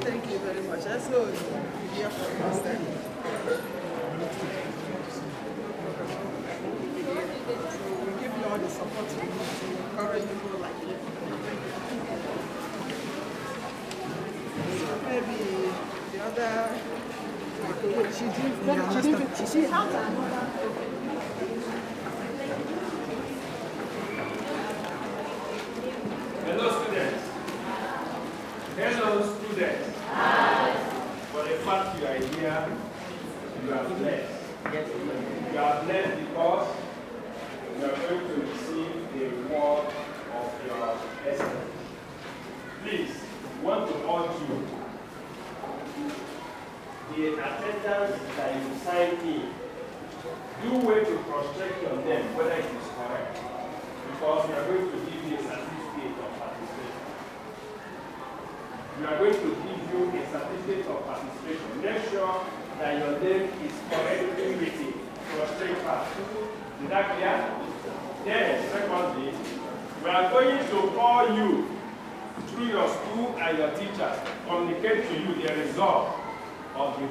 Thank you very much. That's all here for us then. So we give you all the support you need to encourage people like you. So maybe the other she has another. Hello, students. Hello, students. Hi. For the fact you are here, you are blessed. Yes. You are blessed because you are going to receive the reward of your excellence. Please, we want to urge you. The attendance that you signed in, do way to cross-check on them whether it is correct. Because we are going to give you a certificate of participation. We are going to give you a certificate of participation. Make sure that your name is correctly written. Cross-check pass. Is that clear? Then, secondly, we are going to call you through your school and your teachers, communicate to you the result of the